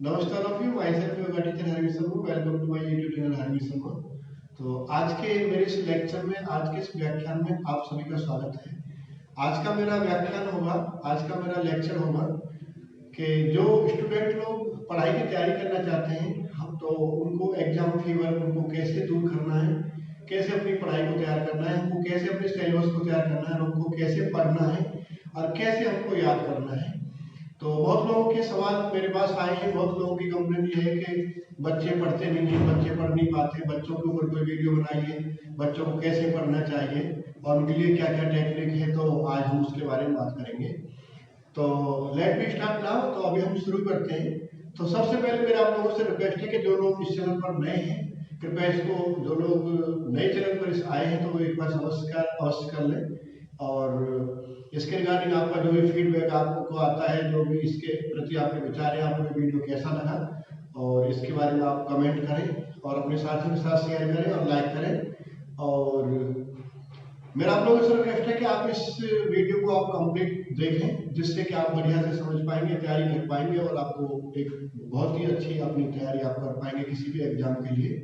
नमस्कार of you, myself yoga teacher Harvi Sharma. Welcome to my YouTube channel Harvi Sharma. तो आज के मेरे इस लेक्चर में, आज के इस व्याख्यान में आप सभी का स्वागत है। आज का मेरा व्याख्यान होगा, आज का मेरा लेक्चर होगा कि जो स्टूडेंट लोग पढ़ाई की तैयारी करना चाहते हैं, हम तो उनको एग्जाम फीवर उनको कैसे दूर करना है, कैसे अपनी पढ़ाई को तैयार करना है, हमको कैसे अपने सिलेबस को तैयार करना है, हमको कैसे पढ़ना है और कैसे हमको याद करना है। तो बहुत लोगों के सवाल मेरे पास आए हैं। बहुत लोगों की कंप्लेन ये है कि बच्चे पढ़ते नहीं हैं, बच्चे पढ़ नहीं पाते। बच्चों के ऊपर कोई वीडियो बनाइए, बच्चों को कैसे पढ़ना चाहिए और उनके लिए क्या क्या टेक्निक है। तो आज हम उसके बारे में बात करेंगे। तो लेट मी स्टार्ट नाउ। तो अभी हम शुरू करते हैं। तो सबसे पहले मेरा आप लोगों से रिक्वेस्ट है कि जो लोग इस चैनल पर नए हैं, कृपया इसको, जो लोग नए चैनल पर आए हैं तो वो एक बार अवश्य कर लें। और इसके रिगार्डिंग आपका जो भी फीडबैक आपको आता है, जो भी इसके प्रति आपके विचार है, आपको वीडियो कैसा लगा, और इसके बारे में आप कमेंट करें और अपने साथियों के साथ शेयर करें और लाइक करें। और मेरा आप लोगों से रिक्वेस्ट है कि आप इस वीडियो को आप कंप्लीट देखें, जिससे कि आप बढ़िया से समझ पाएंगे, तैयारी कर पाएंगे और आपको एक बहुत ही अच्छी अपनी तैयारी आप कर पाएंगे किसी भी एग्जाम के लिए।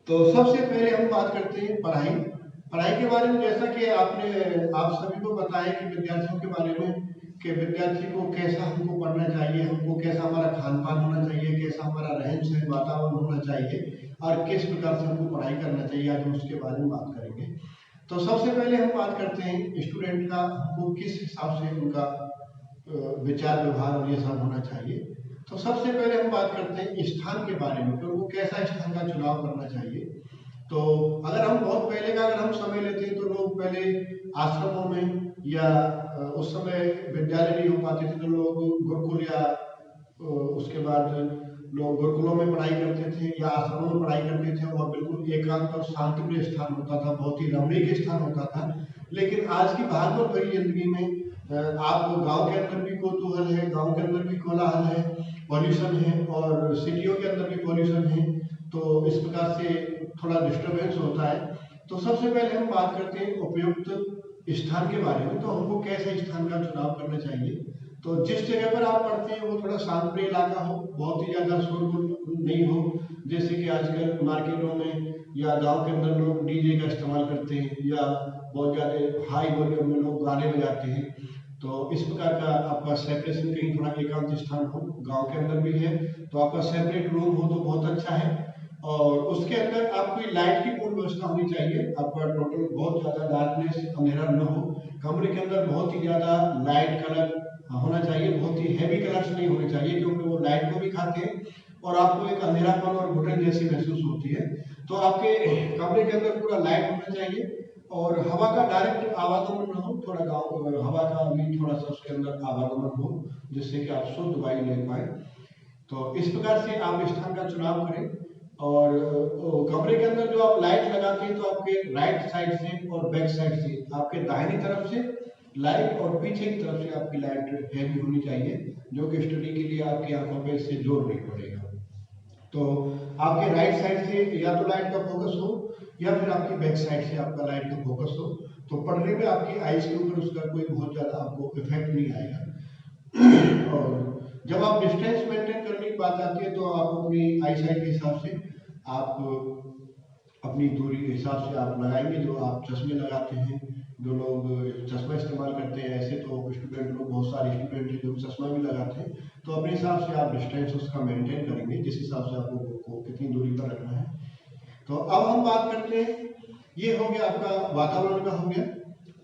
तो सबसे पहले हम बात करते हैं पढ़ाई के बारे में। जैसा कि आप सभी को पता है कि विद्यार्थियों के बारे में, कि विद्यार्थी को कैसा हमको पढ़ना चाहिए, हमको कैसा हमारा खान पान होना चाहिए, कैसा हमारा रहन सहन वातावरण होना चाहिए और किस प्रकार से हमको पढ़ाई करना चाहिए। आज हम उसके बारे में बात करेंगे। तो सबसे पहले हम बात करते हैं स्टूडेंट का, हमको किस हिसाब से उनका विचार व्यवहार और ये सब होना चाहिए। तो सबसे पहले हम बात करते हैं स्थान के बारे में, कि उनको कैसा स्थान का चुनाव करना चाहिए। तो अगर हम बहुत पहले का अगर हम समय लेते हैं तो लोग पहले आश्रमों में या उस समय विद्यालय नहीं हो पाते थे तो लोग गुरुकुल या उसके बाद लोग गुरुकुलों में पढ़ाई करते थे या आश्रमों में पढ़ाई करते थे और बिल्कुल एकांत और शांतिप्रिय स्थान होता था, बहुत ही रमणीय स्थान होता था। लेकिन आज की भागदौड़ भरी जिंदगी में आप गांव के अंदर भी कौतूहल है, गांव के अंदर भी कोलाहल है, पॉल्यूशन है और सिटियों के अंदर भी पॉल्यूशन है। तो इस प्रकार से थोड़ा डिस्टरबेंस होता है। तो सबसे पहले हम बात करते हैं उपयुक्त स्थान के बारे में। तो हमको कैसे स्थान का चुनाव करना चाहिए। तो जिस जगह पर आप पढ़ते हैं वो थोड़ा शांत इलाका हो, बहुत ही ज्यादा शोरगुल नहीं हो। जैसे कि आजकल मार्केटों में या गांव के अंदर लोग डीजे का इस्तेमाल करते हैं या बहुत ज्यादा हाई वॉल्यूम में लोग गाने बजाते हैं। तो इस प्रकार का आपका सेपरेशन, कहीं थोड़ा एकांत स्थान हो, गांव के अंदर भी है तो आपका सेपरेट रूम हो तो बहुत अच्छा है। और उसके अंदर आपकी लाइट की पूर्ण व्यवस्था होनी चाहिए। आपका टोटल बहुत ज्यादा डार्कनेस, अंधेरा न हो। कमरे के अंदर बहुत ही ज्यादा लाइट कलर होना चाहिए, बहुत ही हैवी कलर्स नहीं होने चाहिए, क्योंकि वो लाइट को भी खाते हैं और आपको एक अंधेरापन और घुटन जैसी महसूस होती है। तो आपके कमरे के अंदर पूरा लाइट होना चाहिए और हवा का डायरेक्ट आवागमन न हो, थोड़ा गाँव हवा का भी थोड़ा सा उसके अंदर आवागमन हो, जिससे कि आप शुद्ध वायु ले पाए। तो इस प्रकार से आप स्थान का चुनाव करें। और कमरे के अंदर जो आप लाइट लगाते हैं तो आपके राइट साइड से और बैक साइड से, आपके दाहिनी तरफ से लाइट और पीछे की तरफ से आपकी लाइट हैवी होनी चाहिए, जो कि स्टडी के लिए आपकी आंखों पे इससे जोर नहीं पड़ेगा। तो आपके राइट साइड से या तो लाइट का फोकस हो या फिर आपकी बैक साइड से आपका लाइट का फोकस हो, तो पढ़ने में आपकी आईज के ऊपर उसका कोई बहुत ज्यादा आपको इफेक्ट नहीं आएगा। और जब आप डिस्टेंस मेंटेन करने की बात आती है तो आप अपनी आई साइड के हिसाब से आप अपनी दूरी के हिसाब से आप लगाएंगे। जो आप चश्मे लगाते हैं, जो लोग चश्मा इस्तेमाल करते हैं, ऐसे तो स्टूडेंट लोग, बहुत सारे स्टूडेंट हैं जो चश्मा भी लगाते हैं, तो अपने हिसाब से आप डिस्टेंस उसका मेंटेन करेंगे, जिस हिसाब से आपको को कितनी दूरी पर रखना है। तो अब हम बात करते हैं, ये हो गया आपका वातावरण का हो गया।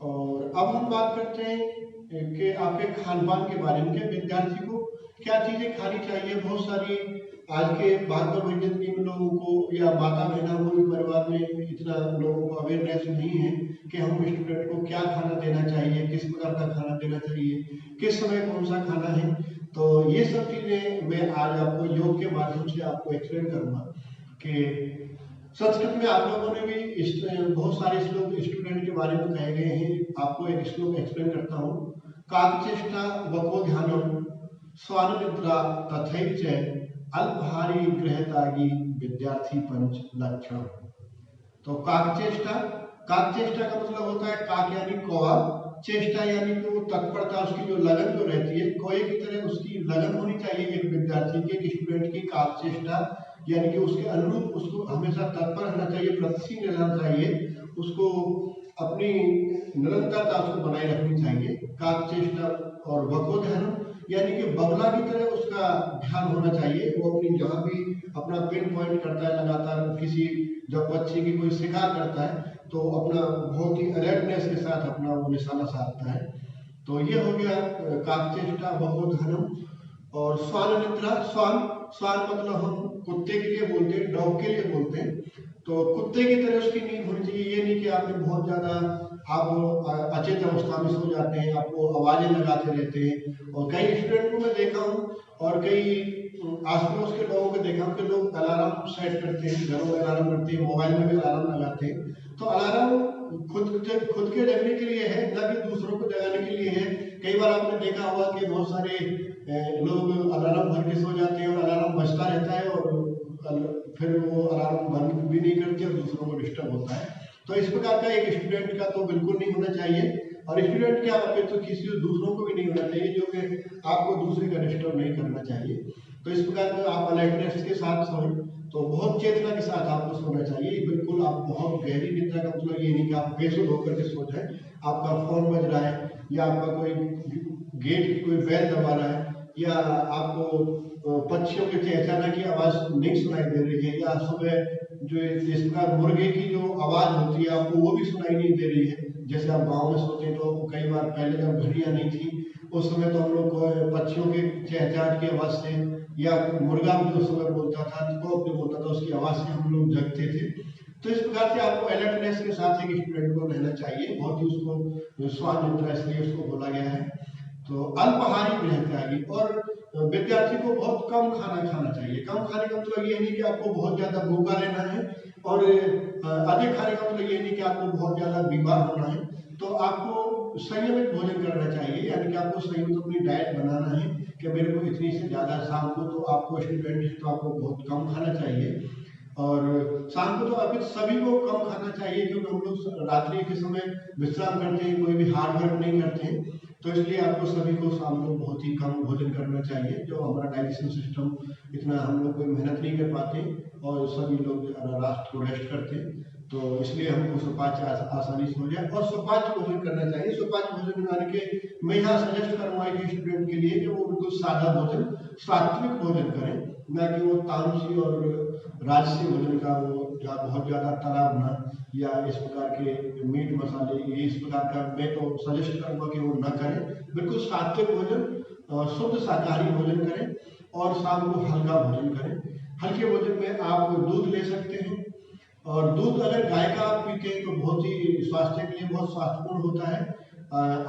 और अब हम बात करते हैं कि आपके खान पान के बारे में, कि विद्यार्थी को क्या चीजें खानी चाहिए। बहुत सारी आज के भागदौड़ भरी जिंदगी में लोगों को या माता बहनों को भी परिवार में इतना लोगों को अवेयरनेस नहीं है कि हम स्टूडेंट को क्या खाना देना चाहिए, किस प्रकार का खाना देना चाहिए, किस समय कौन सा खाना है। तो ये सब चीजें मैं आज आपको योग के माध्यम से आपको एक्सप्लेन करूंगा। कि संस्कृत में आप लोगों ने भी बहुत सारे श्लोक स्टूडेंट के बारे में कहे गए हैं। आपको एक श्लोक एक्सप्लेन करता हूँ। काकचेष्टा वको ध्यानम स्वान निद्रा तथैव अल्पहारी गृहतागी विद्यार्थी पंच लक्षण। तो काकचेष्टा, काकचेष्टा का मतलब होता है काक यानी कौवा, चेष्टा यानी कि वो तत्परता, उसकी जो लगन जो रहती है, कोई की तरह उसकी लगन होनी चाहिए एक विद्यार्थी की, एक स्टूडेंट की कार्य चेष्टा यानी कि उसके अनुरूप उसको हमेशा तत्पर रहना चाहिए, प्रगतिशील रहना चाहिए, उसको अपनी निरंतरता उसको बनाए रखनी चाहिए। कार्य चेष्टा और वकोध्यान यानी कि बगला की तरह उसका ध्यान होना चाहिए। वो अपनी जहाँ भी अपना पिन पॉइंट करता है लगातार, किसी जब बच्चे की कोई शिकार करता है तो अपना बहुत ही अलर्टनेस के साथ अपना वो निशाना साधता है। तो ये हो गया काकचेष्टा, वकोध्यानम। और श्वान निद्रा, श्वान श्वान मतलब हम कुत्ते के लिए बोलते हैं, डॉग के लिए बोलते हैं। तो कुत्ते की तरह उसकी नींद होनी चाहिए। ये नहीं कि आपने बहुत ज्यादा आप अचेत अवस्था में सो जाते हैं, आपको आवाजें लगाते रहते हैं। और कई स्टूडेंट को मैं देखा हूँ और कई आस पड़ोस के लोगों को देखा हूँ कि लोग अलार्म सेट करते हैं, घरों में अलार्म करते हैं, मोबाइल में भी अलार्म लगाते हैं। तो अलार्म खुद के जगने के लिए है, न कि दूसरों को जगाने के लिए है। कई बार आपने देखा होगा कि बहुत सारे लोग अलार्म भर के सो जाते हैं और अलार्म बजता रहता है और फिर वो अलार्म बंद भी नहीं करते और दूसरों को डिस्टर्ब होता है। तो इस प्रकार का एक स्टूडेंट का तो बिल्कुल नहीं होना चाहिए। और स्टूडेंट क्या होते तो किसी दूसरों को भी नहीं होना चाहिए जो कि आपको दूसरे का डिस्टर्ब नहीं करना चाहिए। तो इस प्रकार का आप अलर्टनेस के साथ सोएं, तो बहुत चेतना के साथ आपको सोना चाहिए। बिल्कुल आप बहुत गहरी निद्रा का मतलब ये नहीं कि आप बेसुध होकर के सो जाए। आपका फोन बज रहा है या आपका कोई गेट की कोई बेल दबा रहा है या आपको पक्षियों के चहचहाने की आवाज नहीं सुनाई दे रही है या सुबह जो इस प्रकार मुर्गे की जो आवाज होती है आपको वो भी सुनाई नहीं दे रही है। जैसे आप गांव में सोते तो कई बार पहले जब घड़ियां नहीं थी उस समय तो हम लोग को पक्षियों के चहचहाट की आवाज से या मुर्गा जो समय बोलता था तो बोलता था उसकी आवाज से हम लोग जगते थे। तो इस प्रकार से आपको अलर्टनेस के साथ एक स्टूडेंट को रहना चाहिए। बहुत ही उसको श्वान निद्रा इसलिए उसको बोला गया है। तो अल्पाहारी भी रहना चाहिए और विद्यार्थी को बहुत कम खाना खाना चाहिए। कम खाने का मतलब ये नहीं कि आपको बहुत ज्यादा भूखा रहना है और अधिक खाने का मतलब ये नहीं कि आपको बहुत ज्यादा बीमार होना है। तो आपको संयमित भोजन करना चाहिए, यानी कि आपको संयमित अपनी डाइट बनाना है कि मेरे को इतनी से ज्यादा शाम को तो आपको स्टूडेंट तो आपको बहुत कम खाना चाहिए। और शाम को तो अभी सभी को कम खाना चाहिए क्योंकि हम लोग रात्रि के समय विश्राम करते हैं, कोई भी हार्ड वर्क नहीं करते हैं। तो इसलिए आपको सभी को शाम को बहुत ही कम भोजन करना चाहिए। जो हमारा डाइजेशन सिस्टम इतना हम लोग कोई मेहनत नहीं कर पाते और सभी लोग रात को रेस्ट करते हैं, तो इसलिए हमको सुपाच्य आसानी से हो जाए और सुपाच्य भोजन करना चाहिए। सुपाच्य भोजन बनाने के मैं यहाँ सजेस्ट करूंगा एक स्टूडेंट के लिए कि वो बिल्कुल सादा भोजन, सात्विक भोजन करें, ना कि वो तामसी और राजसी भोजन का वो बहुत ज्यादा तला भुना या इस प्रकार के मीट मसाले ये इस प्रकार का मैं तो सजेस्ट करूंगा कि वो न करें। बिल्कुल सात्विक भोजन, शुद्ध शाकाहारी भोजन करें और शाम को हल्का भोजन करें। हल्के भोजन में आप दूध ले सकते हैं और दूध अगर गाय का आप पीते हैं तो बहुत ही स्वास्थ्य के लिए बहुत स्वास्थ्यपूर्ण होता है।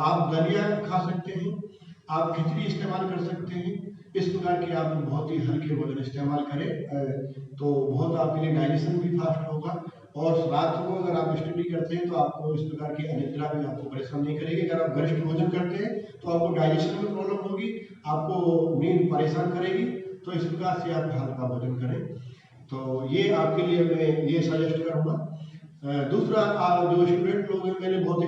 आप दलिया खा सकते हैं, आप खिचड़ी इस्तेमाल कर सकते हैं। इस प्रकार के आप बहुत ही हल्के भोजन इस्तेमाल करें तो बहुत आपके लिए डाइजेशन भी फास्ट होगा। और रात को अगर आप स्टडी करते हैं तो आपको इस प्रकार की अनिद्रा भी आपको परेशान नहीं करेगी। अगर आप गरिष्ठ भोजन करते हैं तो आपको डाइजेशन में प्रॉब्लम होगी, आपको नींद परेशान करेगी। तो इस प्रकार से आप हल्का भोजन करें, तो ये आपके लिए मैं ये सजेस्ट करूंगा। दूसरा जो स्टूडेंट लोग हैं, मैंने बहुत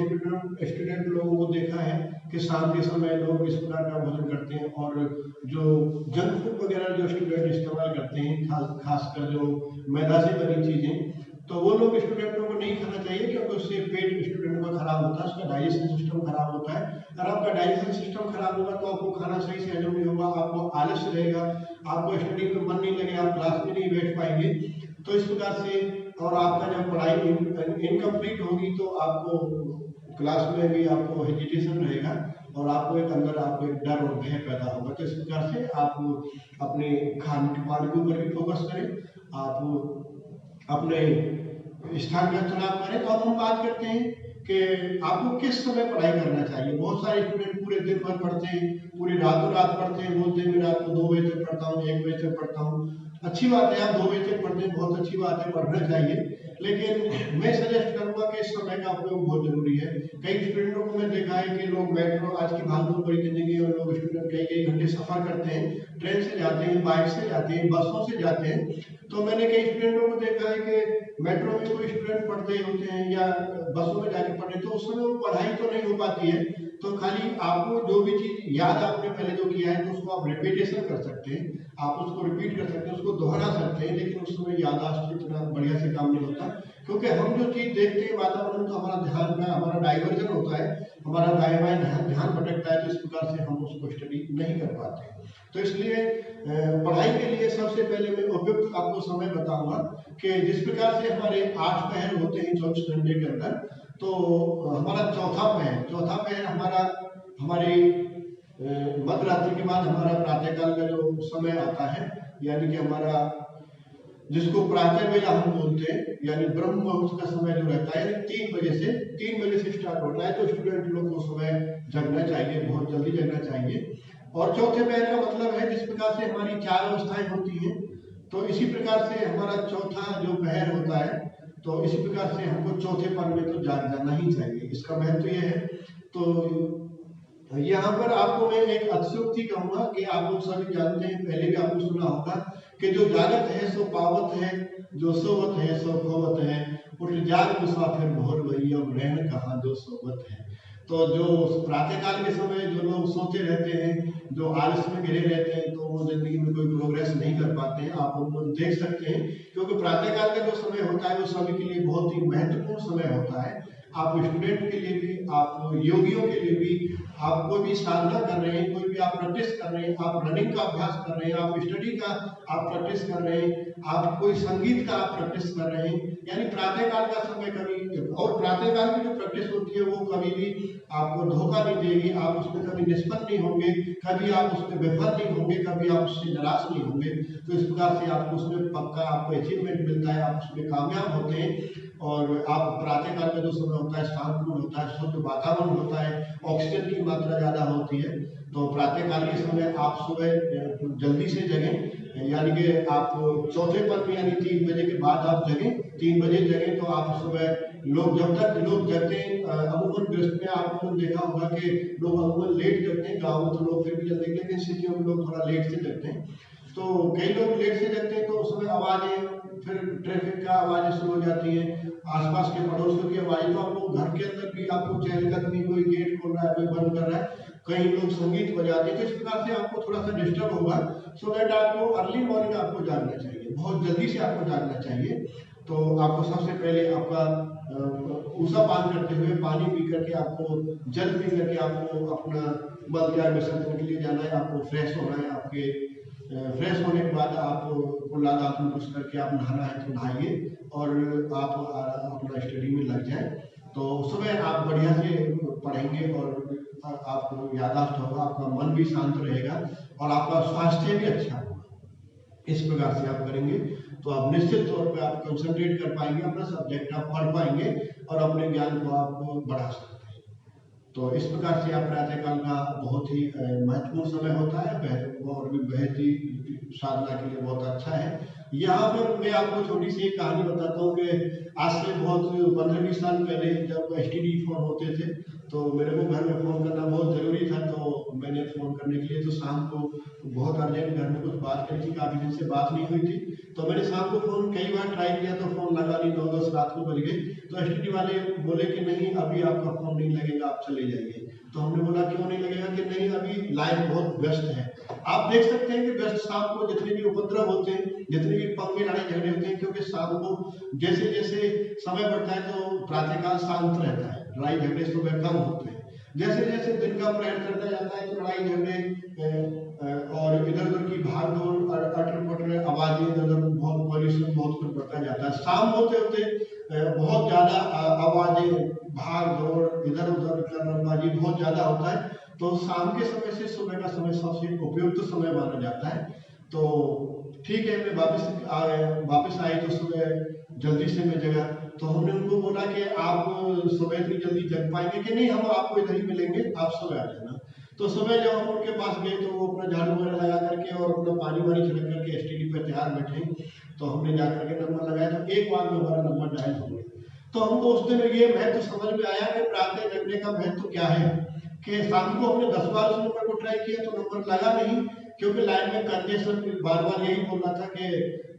स्टूडेंट लोगों को देखा है कि शाम के समय लोग इस प्रकार का भोजन करते हैं और जो जंक फूड वगैरह जो स्टूडेंट इस्तेमाल करते हैं, खासकर जो मैदा से बनी चीजें, तो वो लोग स्टूडेंटों को नहीं खाना चाहिए क्योंकि उससे पेट स्टूडेंट का खराब होता है, उसका डाइजेशन सिस्टम खराब होता है। अगर आपका डाइजेशन सिस्टम खराब होगा तो आपको खाना सही से हजम नहीं होगा, आपको आलस्य रहेगा, आपको स्टडी में मन नहीं लगेगा, आप क्लास में नहीं बैठ पाएंगे। तो इस प्रकार से और आपका जब पढ़ाई इनकम्प्लीट होगी तो आपको क्लास में भी आपको हेजिटेशन रहेगा और आपको एक अंदर आपको एक डर और भय पैदा होगा। तो इस प्रकार से आप अपने खान पान के ऊपर भी फोकस करें, आप अपने स्थान का चुनाव करें। तो अब हम बात करते हैं कि आपको किस समय पढ़ाई करना चाहिए। बहुत सारे स्टूडेंट पूरे दिन भर पढ़ते हैं, पूरी रातों रात पढ़ते हैं, बोलते हैं मैं रात को 2 बजे तक पढ़ता हूँ, 1 बजे तक पढ़ता हूँ। अच्छी बात है, आप 2 बजे तक पढ़ते हैं, बहुत अच्छी बात है, पढ़ना चाहिए। लेकिन मैं सजेस्ट करूंगा कि इस समय का उपयोग बहुत जरूरी है। कई स्टूडेंटों को मैं देखा है कि लोग मेट्रो, आज की भागदौड़ भरी जिंदगी में लोग स्टूडेंट कई कई घंटे सफर करते हैं, ट्रेन से जाते हैं, बाइक से जाते हैं, बसों से जाते हैं। तो मैंने कई स्टूडेंटों को देखा है कि मेट्रो में कोई स्टूडेंट पढ़ते होते हैं या बसों में जाके पढ़े, तो उस समय वो पढ़ाई तो नहीं हो पाती है। तो खाली आपको जो भी चीज याद आपने पहले जो किया है तो उसको आप रिपीटेशन कर सकते हैं, आप उसको रिपीट कर सकते हैं, उसको दोहरा सकते हैं, लेकिन उस समय याददाश्त इतना बढ़िया से काम नहीं होता, क्योंकि हम जो चीज देखते हैं वातावरण तो हमारा ध्यान का हमारा डाइवर्जन होता है, हमारा दाएं बाएं ध्यान भटकता है, तो इस प्रकार से हम उसको स्टडी नहीं कर पाते। तो इसलिए पढ़ाई के लिए सबसे पहले मैं उपयुक्त आपको समय बताऊंगा कि जिस प्रकार से हमारे 8 पहर होते हैं 24 घंटे के अंदर, तो हमारा चौथा पहर हमारा हमारी मध्य रात्रि के बाद हमारा प्रातःकाल का जो समय आता है, यानी कि हमारा जिसको प्रातः वेला हम बोलते हैं, यानी ब्रह्म मुहूर्त का समय जो रहता है 3 बजे से स्टार्ट होता है। तो स्टूडेंट लोग को सुबह जगना चाहिए, बहुत जल्दी जगना चाहिए। और चौथे पहर का मतलब है जिस प्रकार से हमारी 4 अवस्थाएं होती हैं, तो इसी प्रकार से हमारा चौथा जो पहर होता है, तो इसी प्रकार से हमको चौथे पहर में तो जाग जाना ही चाहिए। इसका महत्व यह है। तो यहाँ पर आपको मैं एक अतिशयोक्ति कहूंगा कि आप लोग सभी जानते हैं, पहले भी आपने सुना होगा कि जो जागत है सो पावत है, जो सोवत है सो खोवत है, उठ जाग मुसाफिर भोर भई, अब रहन कहाँ जो सोवत है। तो जो प्रातःकाल के समय जो लोग सोते रहते हैं, जो आलस्य में घिरे रहते हैं, तो वो जिंदगी में कोई प्रोग्रेस नहीं कर पाते हैं। आप उनको देख सकते हैं, क्योंकि प्रातःकाल का जो समय होता है वो सभी के लिए बहुत ही महत्वपूर्ण समय होता है। आप स्टूडेंट के लिए भी, आप योगियों के लिए भी, आप कोई भी साधना कर रहे हैं, कोई भी आप प्रैक्टिस कर रहे हैं, आप रनिंग का अभ्यास कर रहे हैं, आप स्टडी का आप प्रैक्टिस कर रहे हैं, आप कोई संगीत का आप प्रैक्टिस कर रहे हैं, यानी प्रातःकाल का समय कभी, और प्रातःकाल की जो प्रैक्टिस होती है वो कभी भी आपको धोखा नहीं देगी, आप उसमें कभी निष्फल नहीं होंगे, कभी आप उसमें विफल नहीं होंगे, कभी आप उससे निराश नहीं होंगे। तो इस प्रकार से आपको उसमें पक्का आपको अचीवमेंट मिलता है, आप उसमें कामयाब होते हैं। और आप प्रातःकाल का जो समय होता है शांतिपूर्ण होता है, शुद्ध वातावरण होता है, ऑक्सीजन की मात्रा ज्यादा होती है। तो प्रातःकाल के समय आप सुबह जल्दी से जगें, यानी कि आप चौथे पहर में यानी 3 बजे के बाद आप जगें, 3 बजे जगें तो आप सुबह लोग जब तक लोग जगते हैं, अमूमन व्यस्त में आपने देखा होगा कि लोग अमूमन लेट जगते हैं, गाँव में तो लोग फिर भी जल्दी, लेकिन सिटियों में लोग थोड़ा लेट से जगते हैं। तो कई लोग लेट से जगते हैं तो उसमें आवाजें, फिर ट्रैफिक का आवाजें शुरू हो जाती हैं, आसपास के पड़ोसियों की आवाजें, तो आपको घर के अंदर भी आपको चहलकदमी, कोई गेट खोल रहा है, कोई बंद कर रहा है, कई लोग संगीत बजाते हैं, तो इस प्रकार से आपको थोड़ा सा डिस्टर्ब होगा। सो दैट आपको अर्ली मॉर्निंग आपको जागना चाहिए, बहुत जल्दी से आपको जागना चाहिए। तो आपको सबसे पहले आपका ऊषा पान करते हुए पानी पी करके, आपको जल पी करके आपको अपना मल त्याग विसर्जन के लिए जाना है, आपको फ्रेश होना है। आपके फ्रेश होने के बाद आपको दांत ब्रश करके आप नहाना है तो नहाइए और आप अपना स्टडी में लग जाए। तो सुबह आप बढ़िया से पढ़ेंगे और आपको याददाश्त होगा, आपका मन भी शांत रहेगा और आपका स्वास्थ्य भी अच्छा होगा। इस प्रकार से आप करेंगे तो आप निश्चित तौर पे आप कंसंट्रेट कर पाएंगे, अपना सब्जेक्ट आप पढ़ पाएंगे और अपने ज्ञान को आप बढ़ा सकते हैं। तो इस प्रकार से आप प्रातःकाल का बहुत ही महत्वपूर्ण समय होता है और भी बहुत ही साधना के लिए बहुत अच्छा है। यहाँ पर मैं आपको छोटी सी एक कहानी बताता हूँ कि आज से बहुत 15-20 साल पहले जब एसटीडी फोन होते थे, तो मेरे को घर में फोन करना बहुत जरूरी था। तो मैंने फोन करने के लिए, तो शाम को बहुत अर्जेंट घर में कुछ बात करी थी, काफी दिन से बात नहीं हुई थी, तो मैंने शाम को फोन कई बार ट्राई किया तो फोन लगा नहीं, 9-10 रात को बज गई। तो एसटीडी वाले बोले कि नहीं अभी आपका फोन नहीं लगेगा, आप चले जाइए। तो हमने बोला क्यों नहीं लगेगा, कि नहीं अभी लाइन बहुत व्यस्त है। आप देख सकते हैं कि व्यस्त शाम को जितने भी उपद्रव होते हैं, जितने भी पंगे लड़ाई झगड़े होते हैं, क्योंकि शाम को जैसे जैसे समय बढ़ता है तो प्रातःकाल शांत रहता है, लड़ाई झगड़े सुबह कम होते हैं। जैसे जैसे दिन का प्रयाण करता जाता है तो लड़ाई झगड़े और इधर उधर की भाग दौड़, अटर पटर आवाजें, इधर उधर बहुत पॉल्यूशन बहुत कुछ बढ़ता जाता है। शाम होते होते बहुत ज्यादा आवाजें, भाग दौड़, इधर उधर कर्मबाजी बहुत ज्यादा होता है। तो शाम के समय से सुबह का समय सबसे उपयुक्त समय माना जाता है। तो ठीक है, मैं वापस आए तो सुबह जल्दी से मैं जगा। तो हमने उनको बोला कि आप सुबह इतनी जल्दी जग पाएंगे कि नहीं, हम आपको इधर ही मिलेंगे, आप सुबह आ जाना। तो सुबह जब हम उनके पास गए तो वो अपना झाड़ू वगैरह लगा करके और अपना पानी वानी छिड़क करके एसटीडी पे तैयार बैठे। तो हमने जाकर के नंबर लगाया तो एक बार में हमारा नंबर डायल हो गया। तो हमको उस दिन ये महत्व समझ में आया कि प्रातः जगने का महत्व क्या है, कि शाम को हमने 10 बार उस नंबर को ट्राई किया तो नंबर लगा नहीं, क्योंकि लाइन में कंजेशन बार बार यही बोल रहा था कि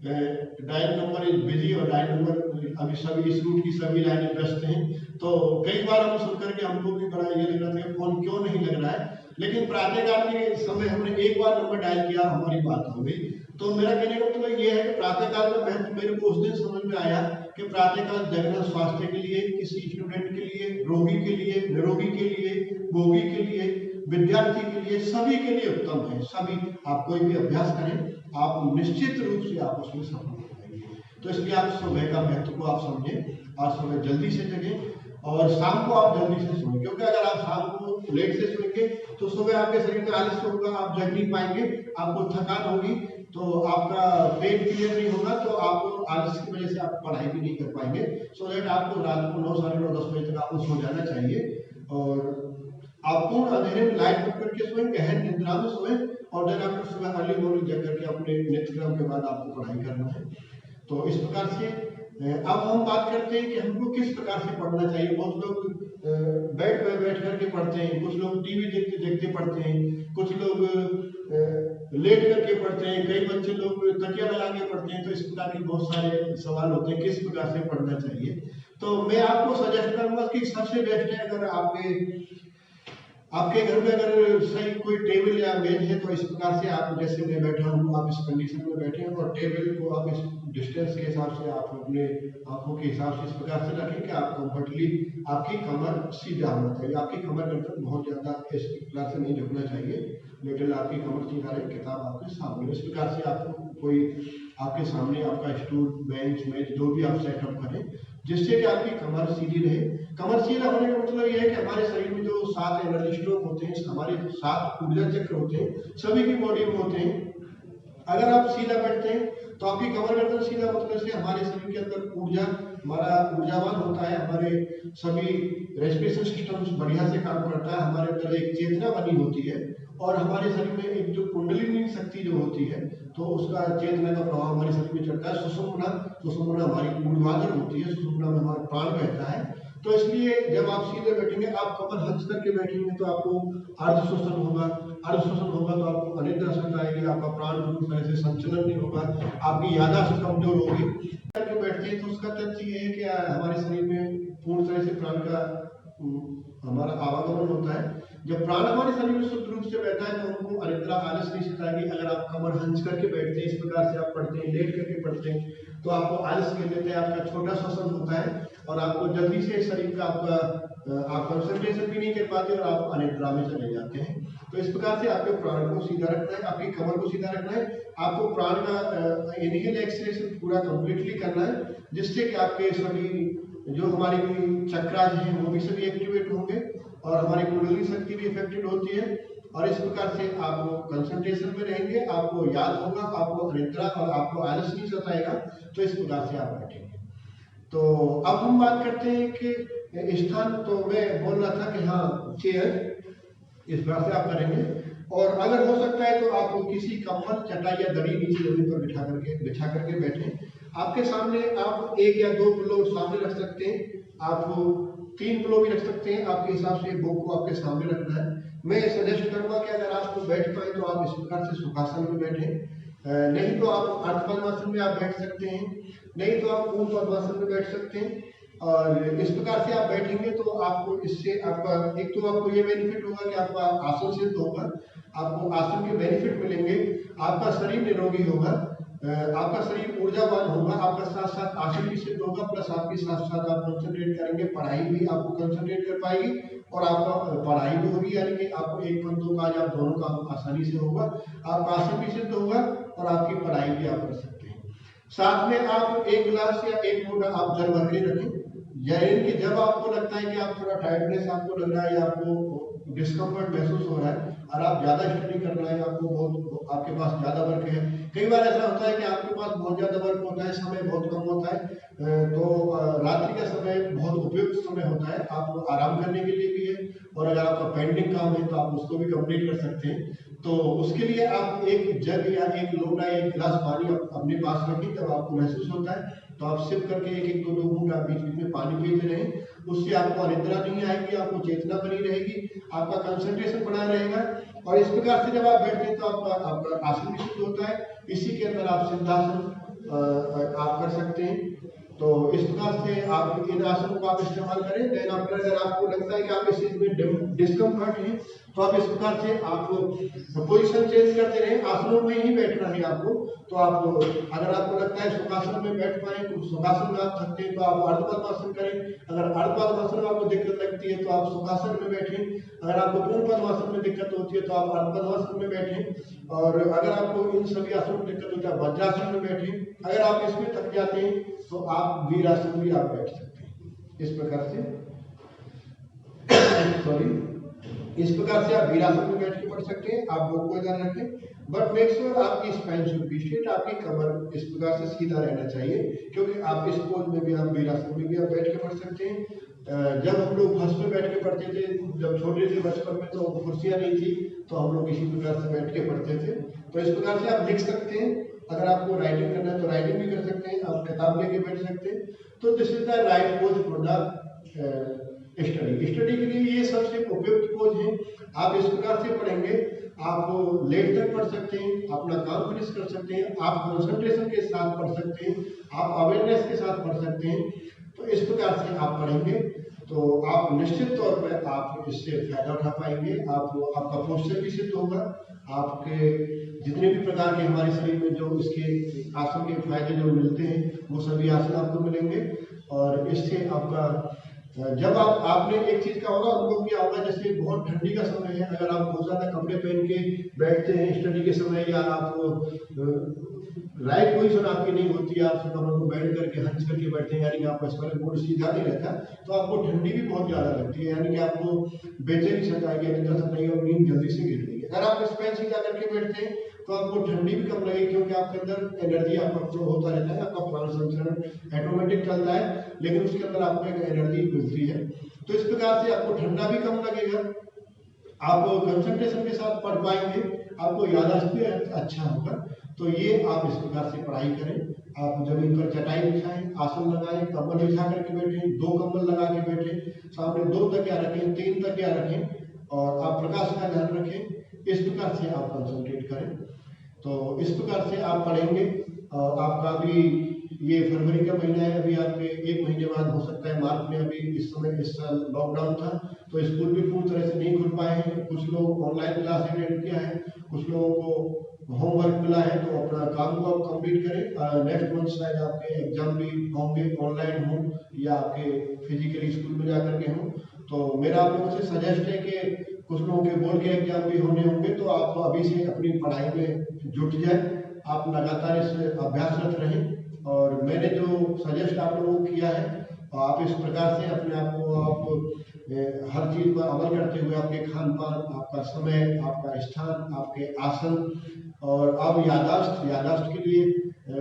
डायल नंबर इज बिजी और डायल नंबर अभी सभी इस रूट की सभी लाइनें व्यस्त हैं। तो कई बार हम सुन करके हमको भी बड़ा ये लग रहा था कि फोन क्यों नहीं लग रहा है, लेकिन प्रातःकाल के समय हमने एक बार नंबर डायल किया, हमारी बात हो गई। तो मेरा कहने का मतलब ये है कि प्रातःकाल का महत्व मेरे को उस दिन समझ में आया कि प्रातःकाल जगना स्वास्थ्य के लिए, किसी स्टूडेंट के लिए, रोगी के लिए, निरोगी के लिए, भोगी के लिए, विद्यार्थी के लिए, सभी के लिए उत्तम है। सभी आप कोई भी अभ्यास करें, आप निश्चित रूप से आप उसमें सफल हो पाएंगे। तो इसलिए आप सुबह का महत्व को आप समझें और सुबह जल्दी से जगें और शाम को आप जल्दी से सोएं, क्योंकि अगर आप शाम को लेट से सोएंगे तो सुबह आपके शरीर में आलस्य होगा, आप जग नहीं पाएंगे, आपको थकान होगी, तो आपका पेट क्लियर नहीं होगा, तो आप आलस्य की वजह से आप पढ़ाई भी नहीं कर पाएंगे। सो दैट आपको रात को 9, साढ़े 9, 10 बजे तक आपको सो जाना चाहिए और आप पूर्ण अंधेरे में लाइट बंद करके सोएं, गहन निद्रा में सोएं और देन आपको सुबह अर्ली मॉर्निंग जग करके अपने नित्यक्रम के बाद आपको पढ़ाई करना है। तो इस प्रकार से अब हम बात करते हैं कि हमको किस प्रकार से पढ़ना चाहिए। बहुत लोग बेड पे बैठ करके पढ़ते हैं, कुछ लोग टीवी देखते देखते पढ़ते हैं, कुछ लोग लेट करके पढ़ते हैं, कई बच्चे लोग तकिया लगा के पढ़ते हैं। तो इस प्रकार के बहुत सारे सवाल होते हैं किस प्रकार से पढ़ना चाहिए। तो मैं आपको सजेस्ट करूंगा कि सबसे बेस्ट है अगर आपके घर में अगर सही कोई टेबल या मेज है तो इस प्रकार से आप, जैसे मैं बैठा हूँ, आप इस कंडीशन में बैठे हैं और टेबल को आप इस डिस्टेंस के हिसाब से आप अपने आंखों के हिसाब से इस प्रकार से रखें कि आप कंफर्टली, आपकी कमर सीधा होना चाहिए, आपकी कमर गर्दन बहुत ज्यादा इस प्रकार से नहीं झुकना चाहिए, लेकिन आपकी कमर सीधा रहे, किताब आपके सामने। इस प्रकार से आपको कोई आपके सामने आपका स्टूल, बेंच, मेज जो भी आप सेटअप करें जिससे कि आपकी कमर सीधी रहे। कमर सीधा होने का मतलब यह है कि हमारे शरीर में जो 7 एनर्जी स्ट्रोक होते हैं, हमारे 7 ऊर्जा चक्र होते हैं, सभी की बॉडी में होते हैं। अगर आप सीधा बैठते हैं तो आपकी कमर गर्दन सीधा, मतलब से हमारे शरीर के अंदर ऊर्जा, हमारा ऊर्जावान होता है, हमारे सभी रेस्पिरेशन सिस्टम बढ़िया से काम करता है, हमारे अंदर एक चेतना बनी होती है और हमारे शरीर में एक जो कुंडलिनी शक्ति जो होती है तो उसका चेतना का प्रभाव हमारे शरीर में चढ़ता है। सुषुम्ना हमारी ऊर्ध्वाधर होती है, सुषुम्ना में हमारा प्राण बहता है। तो इसलिए जब आप सीधे बैठेंगे, आप कमर हंस करके बैठेंगे तो आपको अर्ध श्वसन होगा, तो आपको अनिद्रा शक्ति आएगी, आपका प्राण पूरी तरह से संचलन नहीं होगा, आपकी याददाश्त कमजोर होगी। करके बैठते हैं तो उसका तथ्य ये है कि हमारे शरीर में पूर्ण तरह से प्राण का हमारा आवागमन होता है। जब प्राण हमारे शरीर में शुद्ध रूप से बैठा है तो हमको अनिद्रा, आलस नहीं सताएगी। अगर आप कमर हंस करके बैठते हैं, इस प्रकार से आप पढ़ते हैं, लेट करके पढ़ते हैं, तो आपको आलस कह देते हैं, आपका छोटा श्वसन होता है और आपको जल्दी से शरीर का आप कंसंट्रेशन भी नहीं कर पाते और आप अनिद्रा में चले जाते हैं। तो इस प्रकार से आपके प्राण को सीधा रखना है, आपकी कमर को सीधा रखना है, आपको प्राण का इनहेल एक्सहेलेशन पूरा कंप्लीटली करना है, जिससे कि आपके सभी जो हमारी चक्रास हैं वो भी सभी एक्टिवेट होंगे और हमारी कुंडली शक्ति भी इफेक्टेड होती है। और इस प्रकार से आप कंसंट्रेशन में रहेंगे, आपको याद होगा, आपको अनिद्रा और आपको आलस नहीं सताएगा। तो इस प्रकार से आप बैठेंगे। तो अब हम बात करते हैं कि स्थान, तो मैं बोल रहा था कि हाँ, चेयर इस प्रकार से आप करेंगे और अगर हो सकता है तो आप किसी कंबल, चटाई या दरी नीचे जमीन पर बिछा करके बैठें। आपके सामने आप 1 या 2 पिलो सामने रख सकते हैं, आप 3 पिलो भी रख सकते हैं, आपके हिसाब से बुक को आपके सामने रखना है। मैं सजेस्ट करूंगा कि अगर आप बैठ पाए तो आप इस प्रकार से सुखासन में बैठें, नहीं तो आप अर्ध पद्मासन में आप बैठ सकते हैं, नहीं तो आप पूर्ण पद्मासन में बैठ सकते हैं। और इस प्रकार से आप बैठेंगे तो आपको इससे आपका एक तो आपको ये बेनिफिट होगा कि आपका आसन सिद्ध होगा, आपको आसन के बेनिफिट मिलेंगे, आपका शरीर निरोगी होगा, आपका शरीर ऊर्जावान होगा, आपका साथ साथ आसन भी सिद्ध होगा, प्लस आपके साथ साथ आप कंसंट्रेट करेंगे, पढ़ाई भी आपको कंसंट्रेट कर पाएगी और आपका पढ़ाई भी होगी, यानी कि आपको एक मन दो काज आप दोनों काम आसानी से होगा, आपका आसन भी सिद्ध होगा और आपकी पढ़ाई भी आप कर सकते हैं। साथ में आप 1 गिलास या 1 लोटा आप जल भर के रखें, यानी कि जब आपको लगता है कि आप थोड़ा टायर्डनेस आपको लग रहा है या आपको डिस्कम्फर्ट महसूस हो रहा है, और आप ज़्यादा स्टडी कर रहे हैं, आपको बहुत आपके पास ज़्यादा वर्क है। कई बार ऐसा होता है कि आपके पास बहुत ज़्यादा वर्क होता है, समय बहुत कम होता है, तो रात्रि का समय बहुत उपयुक्त समय होता है, आप आराम करने के लिए भी है, और अगर आपका पेंडिंग काम है तो आप उसको भी कंप्लीट कर सकते हैं। तो उसके लिए आप एक जग या एक लोटा या एक गिलास पानी अपने पास रखें, जब आपको महसूस होता है तो आप सिप करके एक एक दो घूंट आप बीच बीच में पानी पीते रहें। उससे आपको अनिद्रा नहीं आएगी, आपको चेतना बनी रहेगी, आपका कंसंट्रेशन बना रहेगा। और इस प्रकार से जब आप बैठते हैं तो आपका आसन भी शुद्ध होता है। इसी के अंदर आप सिद्धासन आप कर सकते हैं। तो इस प्रकार से आप इन आसनों को आप इस्तेमाल करें। देन आफ्टर अगर आपको लगता है कि आप इस चीज में डिस्कम्फर्ट हैं तो आप इस प्रकार से आप पोजीशन चेंज करते रहे, आसनों में ही बैठना है आपको। तो आप अगर आपको लगता है सुखासन में बैठ पाए तो सुखासन में आप थकते हैं तो आप अर्धपद्मासन करें। अगर अर्धपद्मासन में आपको दिक्कत लगती है तो आप सुखासन में बैठें। अगर आपको पूर्ण पद्मासन में दिक्कत होती है तो आप अर्धपद्मासन में बैठें। और अगर आपको इन सभी आसनों में दिक्कत होती है वज्रासन में बैठें। अगर आप इसमें थक जाते हैं तो आप वीरासन भी आप बैठ सकते हैं। इस प्रकार से इस प्रकार से आप वीरासन में बैठ के पढ़ सकते हैं। आप लोग को इधर रखें, बट मेक श्योर आपकी स्पाइन शुड बी स्ट्रेट, आपकी कमर इस प्रकार से सीधा रहना चाहिए, क्योंकि आप इस पोज में भी, आप वीरासन में भी आप बैठ के पढ़ सकते हैं। जब हम लोग फर्स्ट में बैठ के पढ़ते थे, जब छोटे थे बचपन में, तो कुर्सियां नहीं थी, तो हम लोग इसी प्रकार से बैठ के पढ़ते थे। तो इस प्रकार से आप लिख सकते हैं। अगर आपको राइटिंग करना है तो राइटिंग भी कर सकते हैं, आप किताब लेके बैठ सकते हैं। तो this is the right pose for the study के लिए ये सबसे उपयुक्त पोज है। आप इस प्रकार से पढ़ेंगे, आप लेट तक पढ़ सकते हैं, अपना काम फिनिश कर सकते हैं, आप कंसंट्रेशन के साथ पढ़ सकते हैं, आप अवेयरनेस के साथ पढ़ सकते हैं। तो इस प्रकार से आप पढ़ेंगे तो आप निश्चित तौर पर आप इससे फायदा उठा पाएंगे। आपका पोस्चर भी सिद्ध होगा, आपके जितने भी प्रकार के हमारे शरीर में जो इसके आसन के फायदे जो मिलते हैं वो सभी आसन आपको मिलेंगे। और इससे आपका जब आपने एक चीज का होगा अनुभव किया होगा, जैसे बहुत ठंडी का समय है, अगर आप बहुत ज्यादा कपड़े पहन के बैठते हैं स्टडी के समय, या आप राइट पोजीशन आपकी नहीं होती, आप कमर को बैठ करके हंस करके बैठते हैं, यानी कि आपका स्पाइनल कॉर्ड सीधा नहीं रहता, तो आपको ठंडी भी बहुत ज्यादा लगती है, यानी कि आपको बेचैनी सताएगी, निद्रा सताएगी और नींद जल्दी से गिर जाएगी। अगर आप स्पाइन सीधा करके बैठते हैं तो आपको ठंडी भी कम लगेगी, क्योंकि आपके अंदर एनर्जी आपका फ्लो होता रहता है, आपका प्राण संचरण ऑटोमेटिक चलता है, लेकिन उसके अंदर आपको एक एनर्जी मिलती है। तो इस प्रकार से आपको ठंडा भी कम लगेगा, आप कंसंट्रेशन के साथ पढ़ पाएंगे, आपको याददाश्त भी अच्छा होगा। तो ये आप इस प्रकार से पढ़ाई करें। आप जमीन पर चटाई बिछाएं, आसन लगाएं, कंबल बिछा करके बैठें, 2 कंबल लगा के बैठें, सामने 2 तकिया रखें, 3 तकिया रखें, और आप प्रकाश का ध्यान रखें। इस प्रकार से आप कंसंट्रेट करें। तो इस प्रकार से आप पढ़ेंगे। आपका भी ये फरवरी का महीना है, अभी आपके 1 महीने बाद हो सकता है मार्च में, अभी इस समय इस साल लॉकडाउन था तो स्कूल भी पूरी तरह से नहीं खुल पाए हैं। कुछ लोग ऑनलाइन क्लास अटेंड किया है, कुछ लोगों को होमवर्क मिला है, तो अपना काम को आप कंप्लीट करें। नेक्स्ट मंथ शायद आपके एग्जाम भी होंगे, ऑनलाइन हो या आपके फिजिकली स्कूल में जाकर के हों। तो मेरा आप लोगों से सजेस्ट है कि कुछ लोगों के बोर्ड के एग्जाम भी होने होंगे, तो आप अभी से अपनी पढ़ाई में जुट जाए, आप लगातार इस अभ्यासरत रहें। और मैंने जो सजेस्ट आप लोगों को किया है, आप इस प्रकार से अपने आप को आप हर चीज पर अमल करते हुए, आपके खान पान, आपका समय, आपका स्थान, आपके आसन, और अब यादाश्त के लिए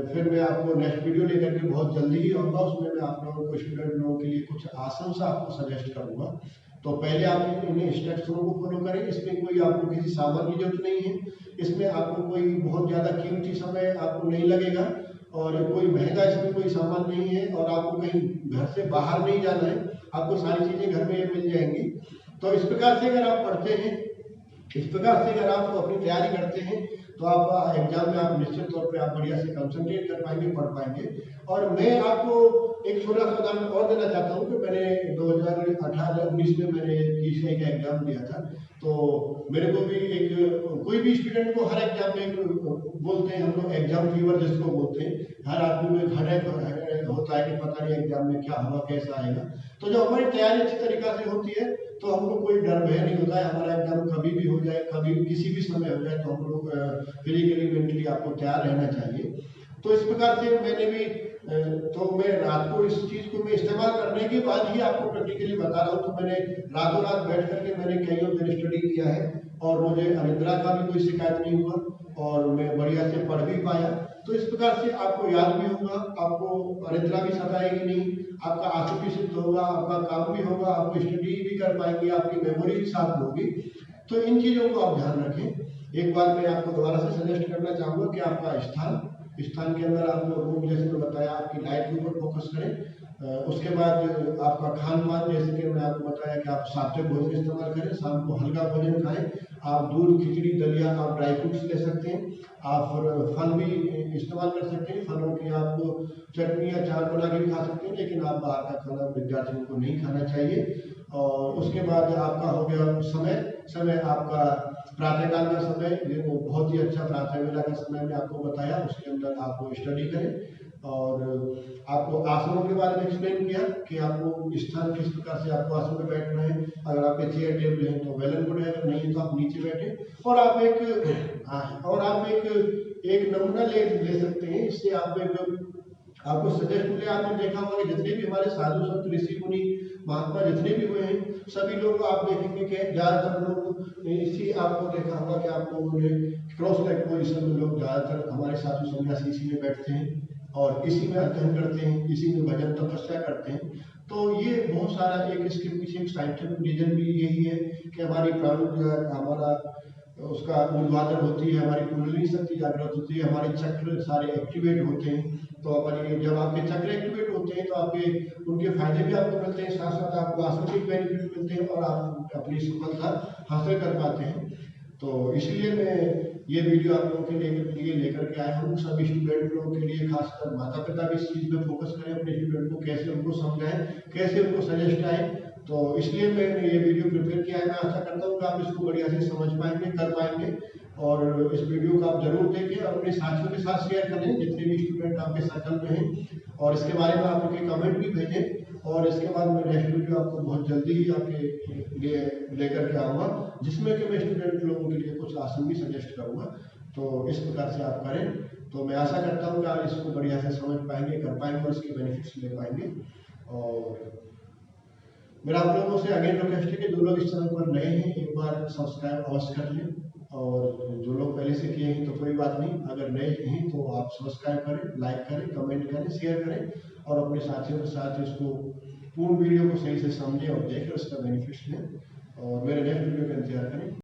फिर मैं आपको नेक्स्ट वीडियो लेकर के बहुत जल्दी ही आऊँगा। उसमें मैं आप लोगों को, स्टूडेंट लोगों के लिए कुछ आसन से आपको सजेस्ट करूँगा। तो पहले आप इन इंस्ट्रक्शनों को फॉलो करें। इसमें कोई आपको किसी सामान की जरूरत नहीं है, इसमें आपको कोई बहुत ज़्यादा कीमती समय आपको नहीं लगेगा, और कोई महंगा इसमें कोई सामान नहीं है, और आपको कहीं घर से बाहर नहीं जाना है, आपको सारी चीज़ें घर में मिल जाएंगी। तो इस प्रकार से अगर आप पढ़ते हैं, इस प्रकार से अगर आप अपनी तैयारी करते हैं, तो आप एग्जाम में आप निश्चित तौर पे आप बढ़िया से कंसंट्रेट कर पाएंगे, पढ़ पाएंगे। और मैं आपको एक छोटा सा उदाहरण और देना चाहता हूँ कि मैंने 2018-19 में मैंने PCI का एग्जाम दिया था। तो मेरे को भी कोई भी स्टूडेंट को हर एग्जाम में बोलते हैं हम लोग एग्जाम फीवर जिसको बोलते हैं, हर आदमी में घर होता है कि पता नहीं एग्जाम में क्या होगा, कैसा आएगा। तो जब हमारी तैयारी अच्छी तरीका से होती है तो हमको कोई डर भय नहीं होता है। हमारा एग्जाम कभी भी हो जाए, कभी किसी भी समय हो जाए, तो हम लोग फिजिकली मेंटली आपको तैयार रहना चाहिए। तो इस प्रकार से मैंने भी तो मैं रात को इस चीज को मैं इस्तेमाल करने के बाद ही आपको प्रैक्टिकली बता रहा हूँ। तो मैंने रातों रात बैठ करके मैंने कईयों दिन स्टडी किया है और मुझे अनिद्रा का भी कोई शिकायत नहीं हुआ और मैं बढ़िया से पढ़ भी पाया। तो इस प्रकार से आपको याद भी होगा, आपको अनिद्रा भी सताएगी नहीं, आपका आंसू भी सिद्ध होगा, आपका काम भी होगा, आपको स्टडी भी कर पाएंगे, आपकी मेमोरी भी साफ होगी। तो इन चीजों को आप ध्यान रखें। एक बार मैं आपको दोबारा से सजेस्ट करना चाहूंगा कि आपका स्थान के अंदर आपको रूम, जैसे मैं बताया, आपकी लाइफ के ऊपर फोकस करें। उसके बाद आपका खान पान, जैसे कि मैं आपको बताया कि आप सात्विक भोजन इस्तेमाल करें, शाम को हल्का भोजन खाएं, आप दूध, खिचड़ी, दलिया, आप ड्राई फ्रूट्स ले सकते हैं, आप फल भी इस्तेमाल कर सकते हैं। फलों की आप चटनी या चाट बना के भी खा सकते हैं, लेकिन आप बाहर का खाना विद्यार्थियों को नहीं खाना चाहिए। और उसके बाद आपका हो गया समय आपका प्रातःकाल का समय, ये वो बहुत ही अच्छा प्रातः वेला का समय मैं आपको बताया, उसके अंदर आप स्टडी करें। और आपको आसनों के बारे में एक्सप्लेन किया कि आपको स्थान किस प्रकार से आपको आसन में बैठना है। अगर आपके चेयर टेबल है तो वेल एंड गुड है, अगर नहीं है तो आप नीचे बैठे और आप एक नमूना ले सकते हैं। इससे आपको सजेस्ट मिले। आपने देखा होगा कि जितने भी हमारे साधु संत, ऋषि मुनि, महात्मा जितने भी हुए हैं, सभी लोग आप देखेंगे कि ज्यादातर लोग इसी, आपको देखा होगा कि आप लोगों ने क्रॉस लेग पोजिशन में लोग ज्यादातर हमारे साधु सन्यासी इसी में बैठते हैं और इसी में अध्ययन करते हैं, इसी में भजन तपस्या करते हैं। तो ये बहुत सारा इसके पीछे एक साइंटिफिक रीजन भी यही है कि हमारी प्राण जो है, हमारा उसका उद्वादन होती है, हमारी कुंडली शक्ति जागृत होती है, हमारे चक्र सारे एक्टिवेट होते हैं। तो अपनी जब आपके चक्र एक्टिवेट होते हैं तो आपके उनके फायदे भी आपको मिलते हैं, साथ साथ आपको आसनिक बेनिफिट मिलते हैं और आप अपनी सफलता हासिल कर पाते हैं। तो इसलिए मैं ये वीडियो आप लोगों के लिए लेकर के आया हूँ। सभी स्टूडेंट लोगों के लिए, खासकर माता पिता भी इस चीज़ में फोकस करें, अपने स्टूडेंट को कैसे उनको समझाएं, कैसे उनको सजेस्ट आए। तो इसलिए मैंने ये वीडियो प्रिपेयर किया है। मैं आशा करता हूँ कि आप इसको बढ़िया से समझ पाएंगे, कर पाएंगे और इस वीडियो को आप जरूर देखें और अपने साथियों के साथ शेयर करें, जितने भी स्टूडेंट आपके सर्कल में हैं। और इसके बारे में आप उनके कमेंट भी भेजें और इसके बाद मैं नेक्स्ट वीडियो आपको बहुत जल्दी ही आपके लिए लेकर के आऊँगा, जिसमें कि मैं स्टूडेंट लोगों के लिए कुछ आसन भी सजेस्ट करूँगा। तो इस प्रकार से आप करें। तो मैं आशा करता हूँ कि आप इसको बढ़िया से समझ पाएंगे, कर पाएंगे और इसके बेनिफिट्स ले पाएंगे। और मेरा आप लोगों से अगेन रिक्वेस्ट है कि जो लोग इस चैनल पर नए हैं, एक बार सब्सक्राइब अवश्य कर लें और जो लोग पहले से किए हैं तो कोई बात नहीं, अगर नए हैं तो आप सब्सक्राइब करें, लाइक करें, कमेंट करें, शेयर करें और अपने साथियों के साथ इसको पूर्ण वीडियो को सही से समझें और देखें, उसका बेनिफिट्स लें और मेरे नेक्स्ट वीडियो का इंतजार करें।